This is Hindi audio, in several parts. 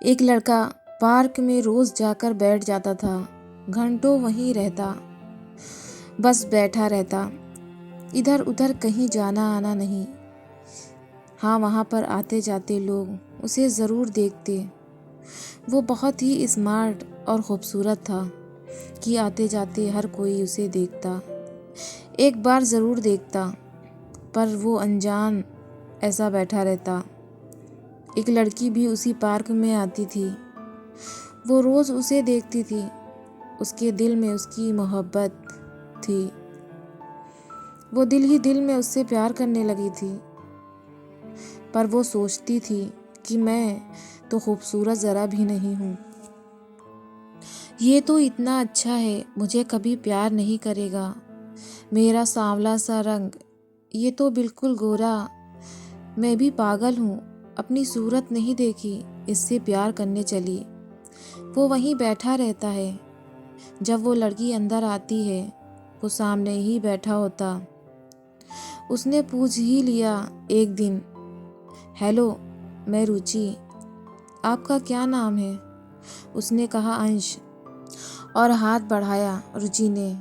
एक लड़का पार्क में रोज जाकर बैठ जाता था, घंटों वहीं रहता, बस बैठा रहता, इधर उधर कहीं जाना आना नहीं। हाँ, वहाँ पर आते जाते लोग उसे ज़रूर देखते। वो बहुत ही स्मार्ट और ख़ूबसूरत था कि आते जाते हर कोई उसे देखता, एक बार ज़रूर देखता, पर वो अनजान ऐसा बैठा रहता। एक लड़की भी उसी पार्क में आती थी, वो रोज़ उसे देखती थी, उसके दिल में उसकी मोहब्बत थी, वो दिल ही दिल में उससे प्यार करने लगी थी। पर वो सोचती थी कि मैं तो खूबसूरत ज़रा भी नहीं हूँ, ये तो इतना अच्छा है, मुझे कभी प्यार नहीं करेगा। मेरा सांवला सा रंग, ये तो बिल्कुल गोरा, मैं भी पागल हूँ, अपनी सूरत नहीं देखी, इससे प्यार करने चली। वो वहीं बैठा रहता है। जब वो लड़की अंदर आती है, वो सामने ही बैठा होता। उसने पूछ ही लिया एक दिन, हेलो, मैं रुचि, आपका क्या नाम है? उसने कहा अंश, और हाथ बढ़ाया रुचि ने।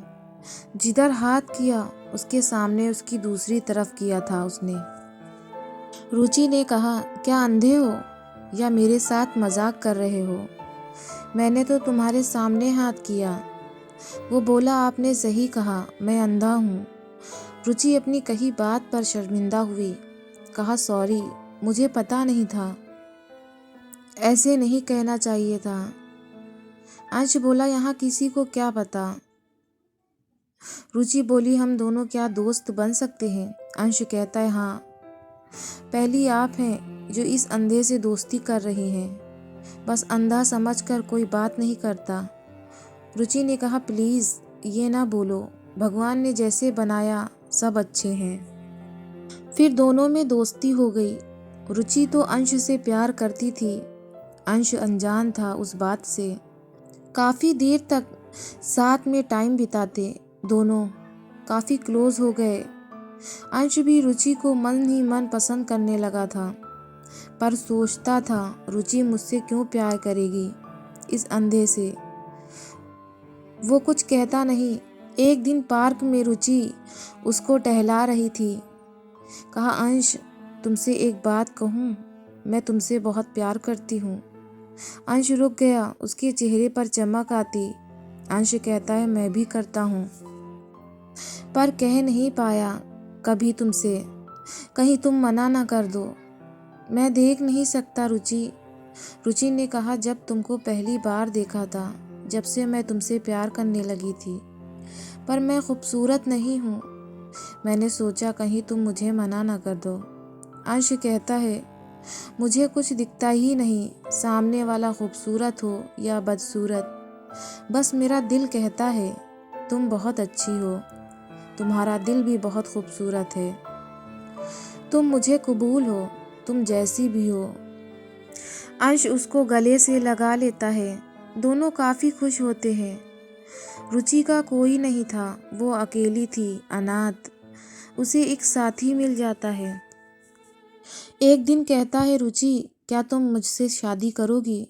जिधर हाथ किया उसके सामने उसकी दूसरी तरफ किया था उसने। रुचि ने कहा, क्या अंधे हो या मेरे साथ मजाक कर रहे हो? मैंने तो तुम्हारे सामने हाथ किया। वो बोला, आपने सही कहा, मैं अंधा हूँ। रुचि अपनी कही बात पर शर्मिंदा हुई, कहा सॉरी, मुझे पता नहीं था, ऐसे नहीं कहना चाहिए था। अंश बोला, यहाँ किसी को क्या पता। रुचि बोली, हम दोनों क्या दोस्त बन सकते हैं? अंश कहता है, हाँ, पहली आप हैं जो इस अंधे से दोस्ती कर रही हैं। बस अंधा समझकर कोई बात नहीं करता। रुचि ने कहा, प्लीज़ ये ना बोलो, भगवान ने जैसे बनाया सब अच्छे हैं। फिर दोनों में दोस्ती हो गई। रुचि तो अंश से प्यार करती थी, अंश अनजान था उस बात से। काफ़ी देर तक साथ में टाइम बिताते, दोनों काफ़ी क्लोज हो गए। अंश भी रुचि को मन ही मन पसंद करने लगा था, पर सोचता था रुचि मुझसे क्यों प्यार करेगी इस अंधे से। वो कुछ कहता नहीं। एक दिन पार्क में रुचि उसको टहला रही थी। कहा, अंश, तुमसे एक बात कहूँ, मैं तुमसे बहुत प्यार करती हूँ। अंश रुक गया, उसके चेहरे पर चमक आती। अंश कहता है, मैं भी करता हूँ, पर कह नहीं पाया कभी तुमसे, कहीं तुम मना ना कर दो। मैं देख नहीं सकता रुचि। रुचि ने कहा, जब तुमको पहली बार देखा था, जब से मैं तुमसे प्यार करने लगी थी, पर मैं खूबसूरत नहीं हूँ, मैंने सोचा कहीं तुम मुझे मना ना कर दो। अंश कहता है, मुझे कुछ दिखता ही नहीं, सामने वाला खूबसूरत हो या बदसूरत, बस मेरा दिल कहता है तुम बहुत अच्छी हो, तुम्हारा दिल भी बहुत खूबसूरत है, तुम मुझे कबूल हो, तुम जैसी भी हो। अंश उसको गले से लगा लेता है, दोनों काफ़ी खुश होते हैं। रुचि का कोई नहीं था, वो अकेली थी, अनाथ। उसे एक साथी मिल जाता है। एक दिन कहता है, रुचि, क्या तुम मुझसे शादी करोगी?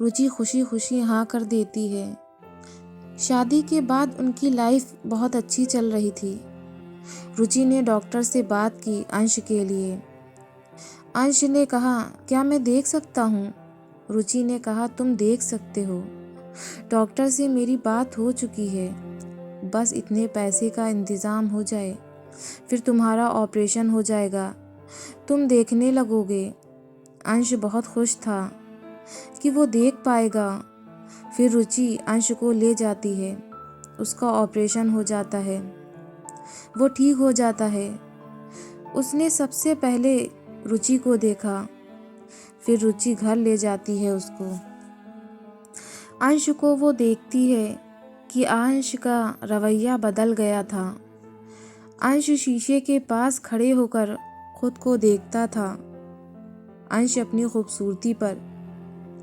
रुचि खुशी खुशी हाँ कर देती है। शादी के बाद उनकी लाइफ बहुत अच्छी चल रही थी। रुचि ने डॉक्टर से बात की अंश के लिए। अंश ने कहा, क्या मैं देख सकता हूँ? रुचि ने कहा, तुम देख सकते हो, डॉक्टर से मेरी बात हो चुकी है, बस इतने पैसे का इंतज़ाम हो जाए, फिर तुम्हारा ऑपरेशन हो जाएगा, तुम देखने लगोगे। अंश बहुत खुश था कि वो देख पाएगा। फिर रुचि अंश को ले जाती है, उसका ऑपरेशन हो जाता है, वो ठीक हो जाता है। उसने सबसे पहले रुचि को देखा, फिर रुचि घर ले जाती है उसको। अंश को वो देखती है कि अंश का रवैया बदल गया था। अंश शीशे के पास खड़े होकर खुद को देखता था। अंश अपनी खूबसूरती पर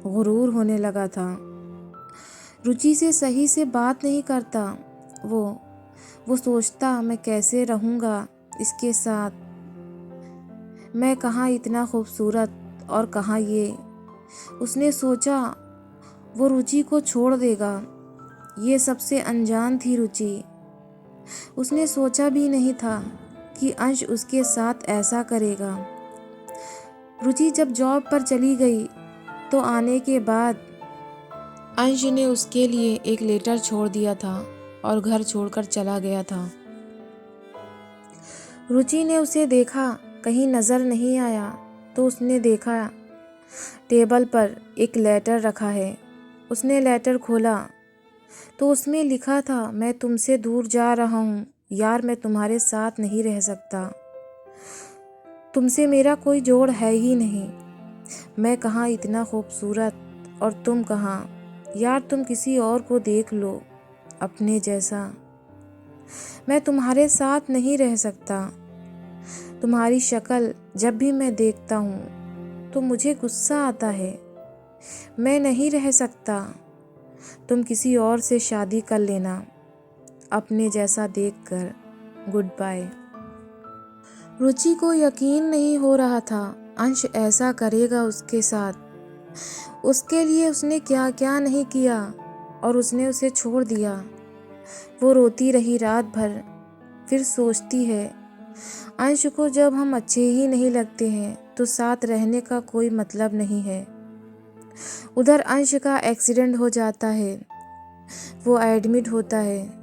गुरूर होने लगा था। रुचि से सही से बात नहीं करता। वो सोचता, मैं कैसे रहूँगा इसके साथ, मैं कहाँ इतना खूबसूरत और कहाँ ये। उसने सोचा वो रुचि को छोड़ देगा। ये सबसे अनजान थी रुचि। उसने सोचा भी नहीं था कि अंश उसके साथ ऐसा करेगा। रुचि जब जॉब पर चली गई तो आने के बाद अंश ने उसके लिए एक लेटर छोड़ दिया था और घर छोड़कर चला गया था। रुचि ने उसे देखा, कहीं नज़र नहीं आया तो उसने देखा टेबल पर एक लेटर रखा है। उसने लेटर खोला तो उसमें लिखा था, मैं तुमसे दूर जा रहा हूँ यार, मैं तुम्हारे साथ नहीं रह सकता। तुमसे मेरा कोई जोड़ है ही नहीं। मैं कहाँ इतना खूबसूरत और तुम कहाँ। यार तुम किसी और को देख लो अपने जैसा। मैं तुम्हारे साथ नहीं रह सकता। तुम्हारी शक्ल जब भी मैं देखता हूँ तो मुझे गुस्सा आता है। मैं नहीं रह सकता। तुम किसी और से शादी कर लेना अपने जैसा देखकर। Good bye. रुचि को यकीन नहीं हो रहा था अंश ऐसा करेगा उसके साथ। उसके लिए उसने क्या क्या नहीं किया और उसने उसे छोड़ दिया। वो रोती रही रात भर। फिर सोचती है, अंश को जब हम अच्छे ही नहीं लगते हैं तो साथ रहने का कोई मतलब नहीं है। उधर अंश का एक्सीडेंट हो जाता है। वो एडमिट होता है।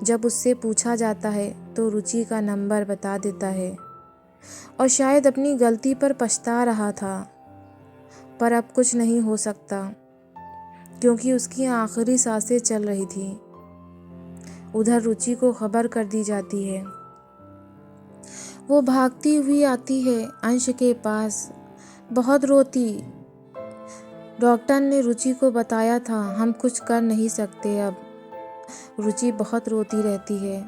जब उससे पूछा जाता है तो रुचि का नंबर बता देता है और शायद अपनी गलती पर पछता रहा था। पर अब कुछ नहीं हो सकता क्योंकि उसकी आखिरी सांसें चल रही थी। उधर रुचि को खबर कर दी जाती है। वो भागती हुई आती है अंश के पास, बहुत रोती। डॉक्टर ने रुचि को बताया था हम कुछ कर नहीं सकते अब। रुचि बहुत रोती रहती है।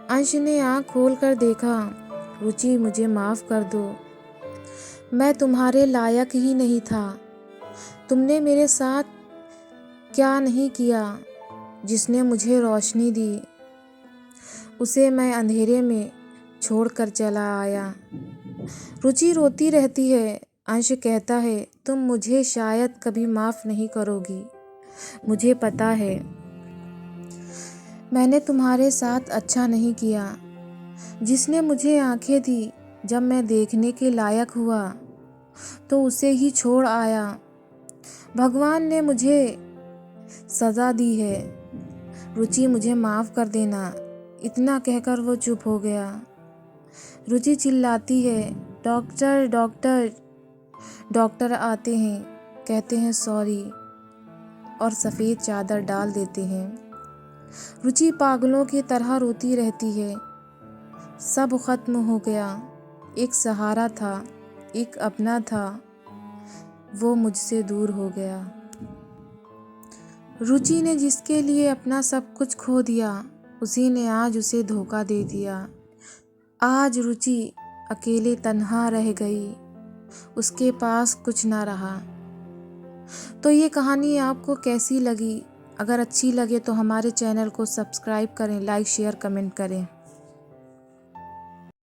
अंश ने आँख खोल कर देखा, रुचि मुझे माफ़ कर दो, मैं तुम्हारे लायक ही नहीं था। तुमने मेरे साथ क्या नहीं किया। जिसने मुझे रोशनी दी उसे मैं अंधेरे में छोड़कर चला आया। रुचि रोती रहती है। अंश कहता है तुम मुझे शायद कभी माफ़ नहीं करोगी। मुझे पता है मैंने तुम्हारे साथ अच्छा नहीं किया। जिसने मुझे आंखें दी जब मैं देखने के लायक हुआ तो उसे ही छोड़ आया। भगवान ने मुझे सज़ा दी है। रुचि मुझे माफ़ कर देना। इतना कहकर वो चुप हो गया। रुचि चिल्लाती है, डॉक्टर डॉक्टर। डॉक्टर आते हैं, कहते हैं सॉरी और सफ़ेद चादर डाल देते हैं। रुचि पागलों की तरह रोती रहती है। सब खत्म हो गया। एक सहारा था, एक अपना था, वो मुझसे दूर हो गया। रुचि ने जिसके लिए अपना सब कुछ खो दिया उसी ने आज उसे धोखा दे दिया। आज रुचि अकेले तन्हा रह गई। उसके पास कुछ ना रहा। तो ये कहानी आपको कैसी लगी? अगर अच्छी लगे तो हमारे चैनल को सब्सक्राइब करें, लाइक शेयर कमेंट करें।